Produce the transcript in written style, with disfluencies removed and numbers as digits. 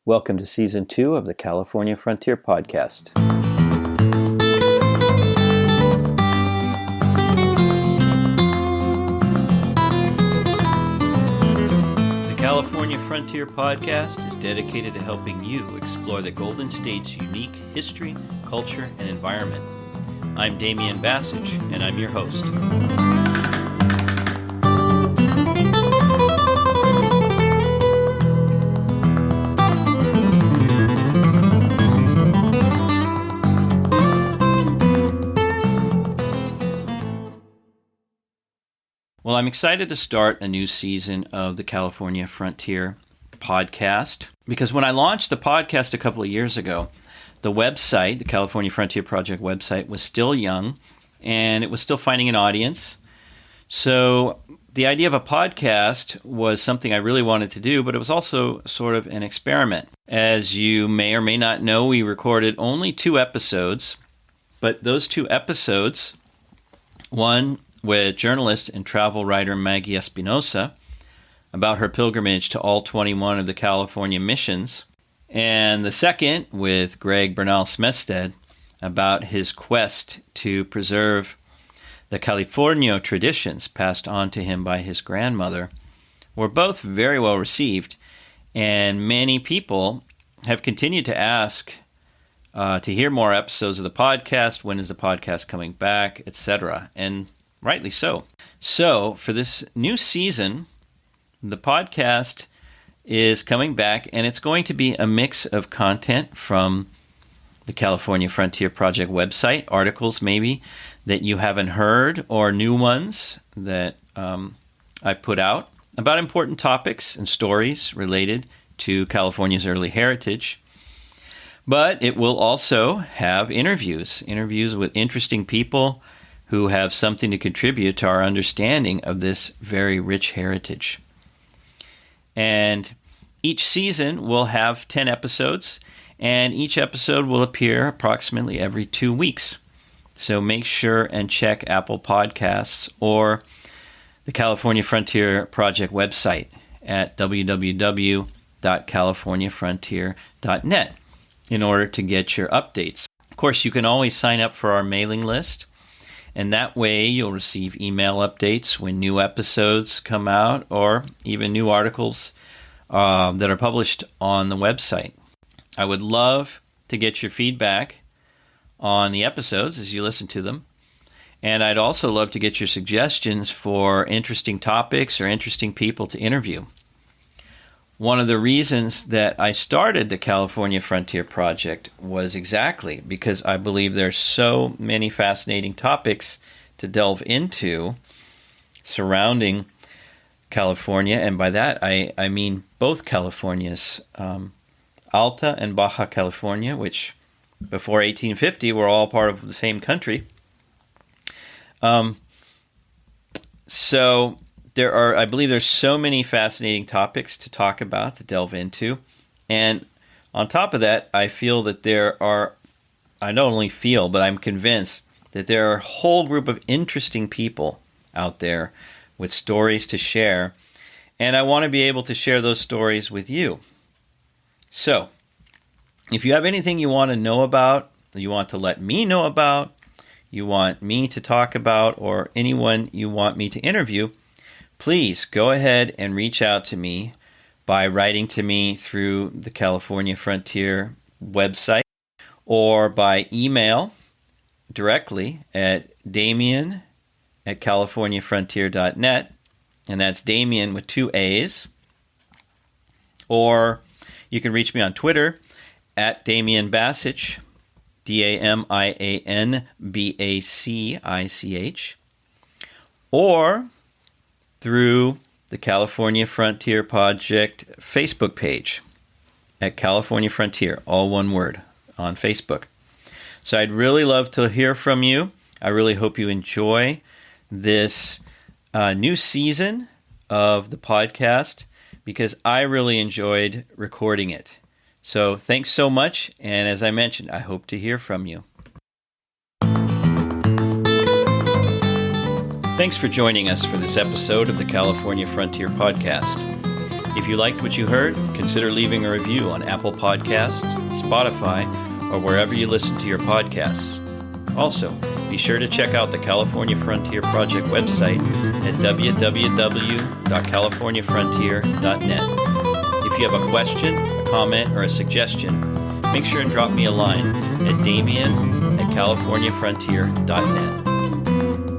Welcome to Season 2 of the California Frontier Podcast. The California Frontier Podcast is dedicated to helping you explore the Golden State's unique history, culture, and environment. I'm Damian Bassich, and I'm your host. Well, I'm excited to start a new season of the California Frontier Podcast because when I launched the podcast a couple of years ago, the website, the California Frontier Project website, was still young and it was still finding an audience. So the idea of a podcast was something I really wanted to do, but it was also sort of an experiment. As you may or may not know, we recorded only 2 episodes, but those 2 episodes, one with journalist and travel writer Maggie Espinosa about her pilgrimage to all 21 of the California missions, and the second with Greg Bernal Smestad about his quest to preserve the Californio traditions passed on to him by his grandmother, were both very well received, and many people have continued to ask to hear more episodes of the podcast, when is the podcast coming back, etc., and rightly so. So, for this new season, the podcast is coming back, and it's going to be a mix of content from the California Frontier Project website, articles maybe that you haven't heard, or new ones that I put out about important topics and stories related to California's early heritage. But it will also have interviews with interesting people who have something to contribute to our understanding of this very rich heritage. And each season will have 10 episodes, and each episode will appear approximately every 2 weeks. So make sure and check Apple Podcasts or the California Frontier Project website at www.californiafrontier.net in order to get your updates. Of course, you can always sign up for our mailing list, and that way you'll receive email updates when new episodes come out or even new articles that are published on the website. I would love to get your feedback on the episodes as you listen to them. And I'd also love to get your suggestions for interesting topics or interesting people to interview. One of the reasons that I started the California Frontier Project was exactly because I believe there's so many fascinating topics to delve into surrounding California, and by that I mean both Californias, Alta and Baja California, which before 1850 were all part of the same country. So I believe there's so many fascinating topics to talk about, to delve into. And on top of that, I feel that I not only feel, but I'm convinced that there are a whole group of interesting people out there with stories to share. And I want to be able to share those stories with you. So, if you have anything you want to know about, you want to let me know about, you want me to talk about, or anyone you want me to interview, please go ahead and reach out to me by writing to me through the California Frontier website or by email directly at damian@californiafrontier.net, and that's Damian with 2 A's. Or you can reach me on Twitter at Damian Bassich, DamianBassich, or through the California Frontier Project Facebook page at California Frontier, all one word, on Facebook. So I'd really love to hear from you. I really hope you enjoy this new season of the podcast because I really enjoyed recording it. So thanks so much, and as I mentioned, I hope to hear from you. Thanks for joining us for this episode of the California Frontier Podcast. If you liked what you heard, consider leaving a review on Apple Podcasts, Spotify, or wherever you listen to your podcasts. Also, be sure to check out the California Frontier Project website at www.californiafrontier.net. If you have a question, a comment, or a suggestion, make sure and drop me a line at damian@californiafrontier.net.